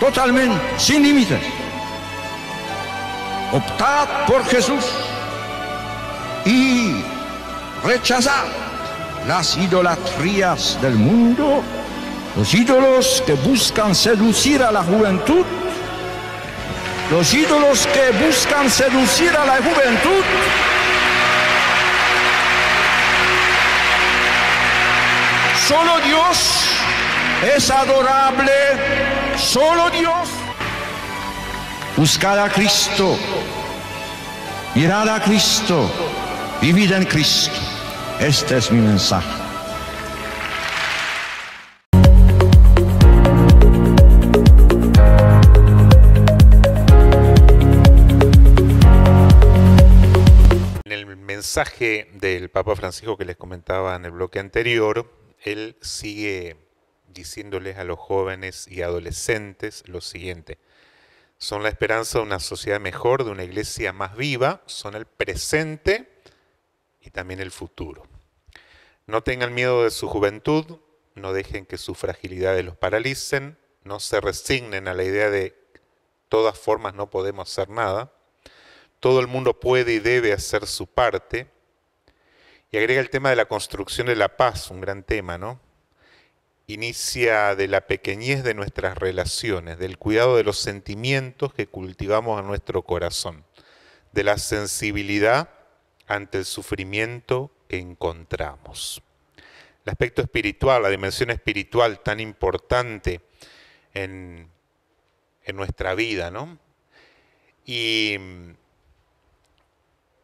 totalmente, sin límites. Optad por Jesús y rechazad las idolatrías del mundo, los ídolos que buscan seducir a la juventud, los ídolos que buscan seducir a la juventud. Solo Dios es adorable, solo Dios. Buscad a Cristo, mirad a Cristo, vivid en Cristo. Este es mi mensaje. mensaje del Papa Francisco que les comentaba en el bloque anterior, él sigue diciéndoles a los jóvenes y adolescentes lo siguiente: son la esperanza de una sociedad mejor, de una iglesia más viva, son el presente y también el futuro. No tengan miedo de su juventud, no dejen que sus fragilidades los paralicen, no se resignen a la idea de todas formas no podemos hacer nada. Todo el mundo puede y debe hacer su parte. Y agrega el tema de la construcción de la paz, un gran tema, ¿no? Inicia de la pequeñez de nuestras relaciones, del cuidado de los sentimientos que cultivamos en nuestro corazón, de la sensibilidad ante el sufrimiento que encontramos. El aspecto espiritual, la dimensión espiritual tan importante en nuestra vida, ¿no? Y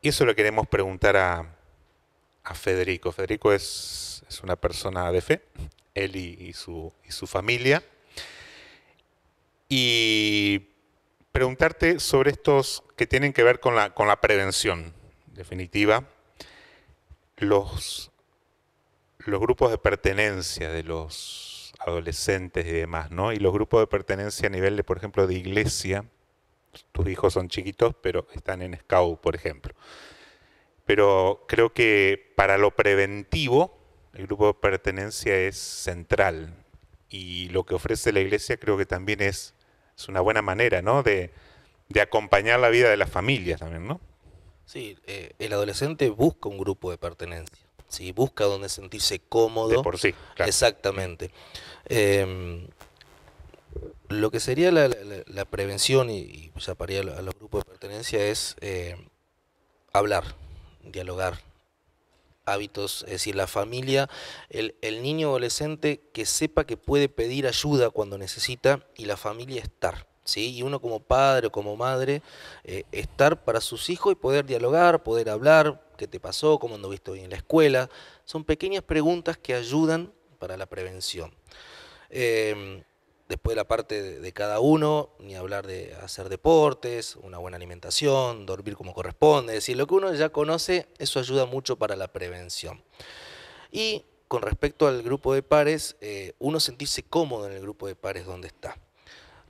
eso le queremos preguntar a Federico. Federico es una persona de fe, él y su familia. Y preguntarte sobre estos que tienen que ver con la prevención, en definitiva, los grupos de pertenencia de los adolescentes y demás, ¿no? Y los grupos de pertenencia a nivel de, por ejemplo, de iglesia. Tus hijos son chiquitos, pero están en Scout, por ejemplo. Pero creo que para lo preventivo, el grupo de pertenencia es central. Y lo que ofrece la iglesia creo que también es una buena manera, ¿no? De acompañar la vida de las familias también, ¿no? Sí, el adolescente busca un grupo de pertenencia, ¿sí? Busca donde sentirse cómodo. De por sí, claro. Exactamente. Lo que sería la prevención, y ya para ir a los grupos de pertenencia, es hablar, dialogar, hábitos, es decir, la familia, el niño adolescente que sepa que puede pedir ayuda cuando necesita, y la familia estar, ¿sí? Y uno como padre o como madre, estar para sus hijos y poder dialogar, poder hablar, qué te pasó, cómo anduviste hoy en la escuela. Son pequeñas preguntas que ayudan para la prevención. Después de la parte de cada uno, ni hablar de hacer deportes, una buena alimentación, dormir como corresponde, es decir, lo que uno ya conoce, eso ayuda mucho para la prevención. Y con respecto al grupo de pares, uno sentirse cómodo en el grupo de pares donde está.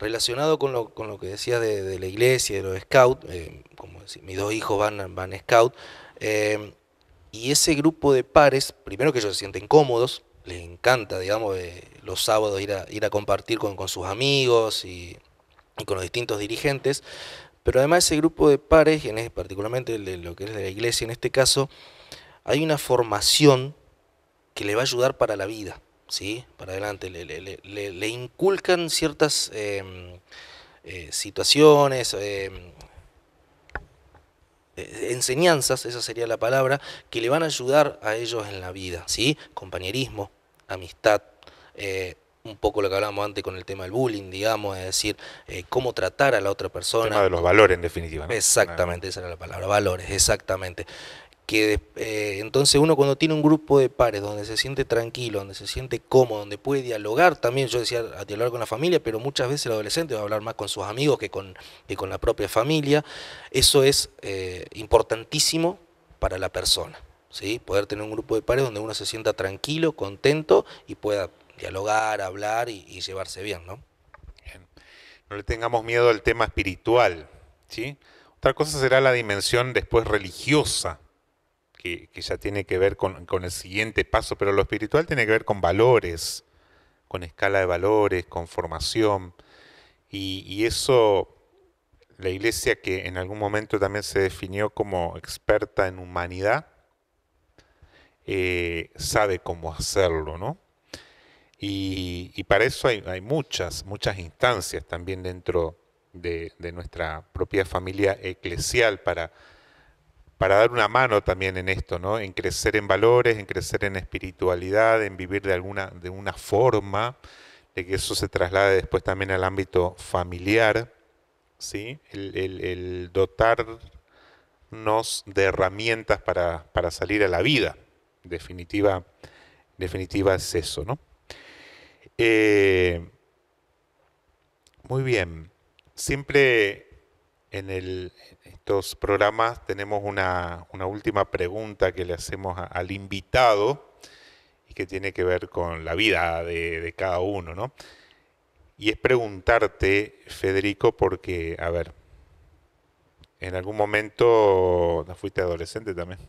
Relacionado con lo que decía de la iglesia, de los scouts, como decir, mis dos hijos van scout, y ese grupo de pares, primero que ellos se sienten cómodos, les encanta, digamos, los sábados ir a compartir con sus amigos y con los distintos dirigentes, pero además ese grupo de pares, particularmente lo que es de la iglesia en este caso, hay una formación que le va a ayudar para la vida, ¿sí? Para adelante, le inculcan ciertas situaciones, enseñanzas, esa sería la palabra, que le van a ayudar a ellos en la vida, ¿sí? Compañerismo, amistad, un poco lo que hablábamos antes con el tema del bullying, digamos, es decir, cómo tratar a la otra persona. El tema de los valores, en definitiva, ¿no? Exactamente, esa era la palabra, valores, exactamente. Que entonces uno cuando tiene un grupo de pares donde se siente tranquilo, donde se siente cómodo, donde puede dialogar también, yo decía, a dialogar con la familia, pero muchas veces el adolescente va a hablar más con sus amigos que con la propia familia. Eso es importantísimo para la persona, ¿sí? Poder tener un grupo de pares donde uno se sienta tranquilo, contento y pueda dialogar, hablar y llevarse bien, ¿no? Bien. No le tengamos miedo al tema espiritual, ¿sí? Otra cosa será la dimensión después religiosa, que ya tiene que ver con el siguiente paso, pero lo espiritual tiene que ver con valores, con escala de valores, con formación, y eso la iglesia, que en algún momento también se definió como experta en humanidad, sabe cómo hacerlo, ¿no? Y para eso hay muchas instancias también dentro de nuestra propia familia eclesial para dar una mano también en esto, ¿no? En crecer en valores, en crecer en espiritualidad, en vivir de una forma, de que eso se traslade después también al ámbito familiar, ¿sí? El dotarnos de herramientas para salir a la vida. En definitiva es eso, ¿no? Muy bien. Siempre en estos programas tenemos una última pregunta que le hacemos al invitado y que tiene que ver con la vida de cada uno, ¿no? Y es preguntarte, Federico, porque, a ver, en algún momento, ¿no fuiste adolescente también?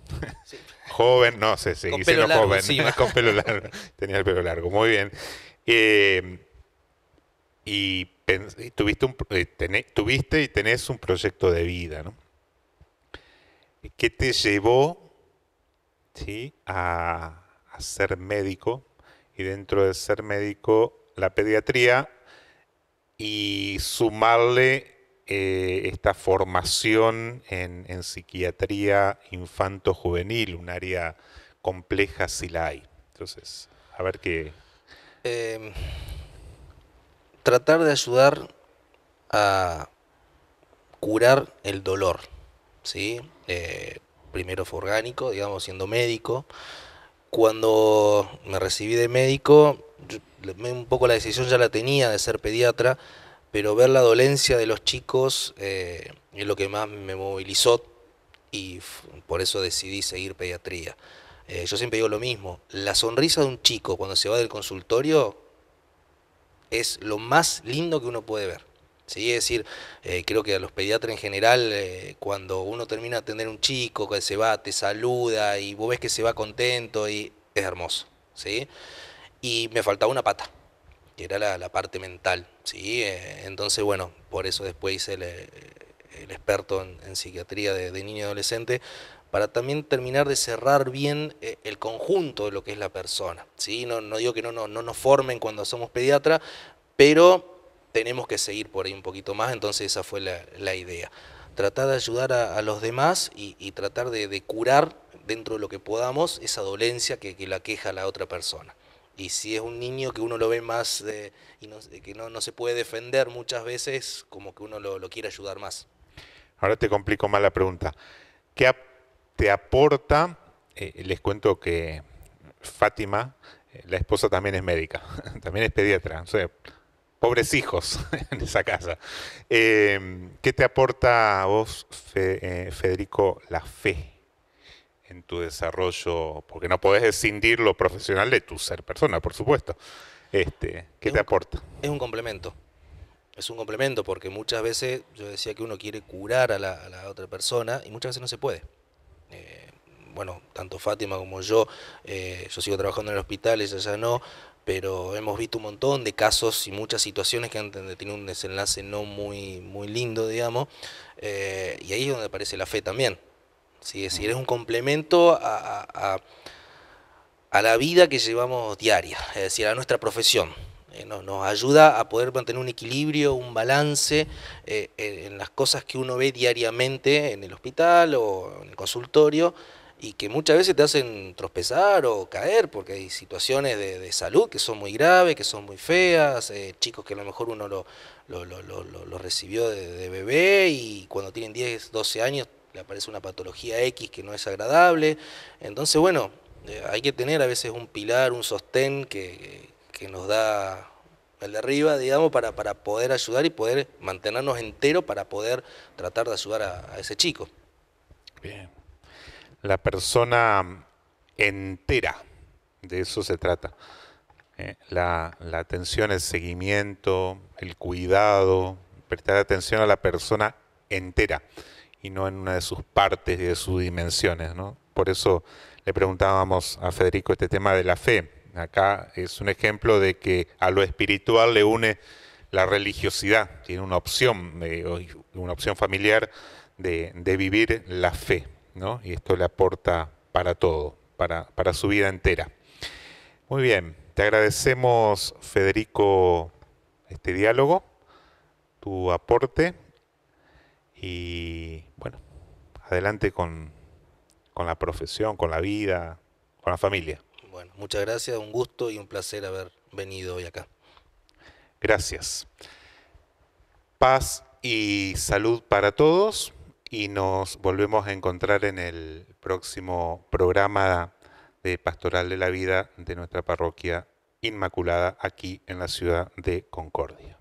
Sí. Joven, no sé, seguí Con siendo pelo largo joven, encima. con pelo largo, tenía el pelo largo, muy bien. Y tuviste y tenés un proyecto de vida, ¿no? ¿Qué te llevó, ¿sí?, a ser médico? Y dentro de ser médico, la pediatría, y sumarle esta formación en psiquiatría infanto-juvenil, un área compleja si la hay. Entonces, a ver qué... Eh, Tratar de ayudar a curar el dolor, ¿sí? Primero fue orgánico, digamos, siendo médico. Cuando me recibí de médico, un poco la decisión ya la tenía de ser pediatra, pero ver la dolencia de los chicos es lo que más me movilizó y por eso decidí seguir pediatría. Yo siempre digo lo mismo, la sonrisa de un chico cuando se va del consultorio es lo más lindo que uno puede ver. ¿Sí? Es decir, creo que a los pediatras en general, cuando uno termina de atender a un chico que se va, te saluda y vos ves que se va contento y es hermoso. ¿Sí? Y me faltaba una pata, que era la parte mental. ¿Sí? Entonces, bueno, por eso después hice el experto en psiquiatría de niño y adolescente, para también terminar de cerrar bien el conjunto de lo que es la persona. ¿Sí? No digo que no nos formen cuando somos pediatras, pero tenemos que seguir por ahí un poquito más, entonces esa fue la idea. Tratar de ayudar a los demás y tratar de curar dentro de lo que podamos esa dolencia que la aqueja a la otra persona. Y si es un niño que uno lo ve más y que no se puede defender muchas veces, como que uno lo quiere ayudar más. Ahora te complico más la pregunta. ¿Qué te aporta? Les cuento que Fátima, la esposa, también es médica, también es pediatra. O sea, pobres hijos en esa casa. ¿Qué te aporta a vos, Federico, la fe en tu desarrollo? Porque no podés escindir lo profesional de tu ser persona, por supuesto. ¿Qué te aporta? Es un complemento. Es un complemento porque muchas veces yo decía que uno quiere curar a la otra persona y muchas veces no se puede. Bueno, tanto Fátima como yo sigo trabajando en el hospital, ella ya no, pero hemos visto un montón de casos y muchas situaciones que han tenido un desenlace no muy lindo, digamos, y ahí es donde aparece la fe también. ¿Sí? Es decir, es un complemento a la vida que llevamos diaria, es decir, a nuestra profesión. Nos ayuda a poder mantener un equilibrio, un balance en las cosas que uno ve diariamente en el hospital o en el consultorio y que muchas veces te hacen tropezar o caer porque hay situaciones de salud que son muy graves, que son muy feas, chicos que a lo mejor uno lo recibió de bebé y cuando tienen 10, 12 años le aparece una patología X que no es agradable. Entonces, bueno, hay que tener a veces un pilar, un sostén que nos da el de arriba, digamos, para poder ayudar y poder mantenernos enteros para poder tratar de ayudar a ese chico. Bien. La persona entera, de eso se trata. La atención, el seguimiento, el cuidado, prestar atención a la persona entera y no en una de sus partes y de sus dimensiones, ¿no? Por eso le preguntábamos a Federico este tema de la fe. Acá es un ejemplo de que a lo espiritual le une la religiosidad, tiene una opción familiar de vivir la fe, ¿no? Y esto le aporta para todo, para su vida entera. Muy bien, te agradecemos, Federico, este diálogo, tu aporte y, bueno, adelante con la profesión, con la vida, con la familia. Bueno, muchas gracias, un gusto y un placer haber venido hoy acá. Gracias. Paz y salud para todos y nos volvemos a encontrar en el próximo programa de Pastoral de la Vida de nuestra parroquia Inmaculada aquí en la ciudad de Concordia.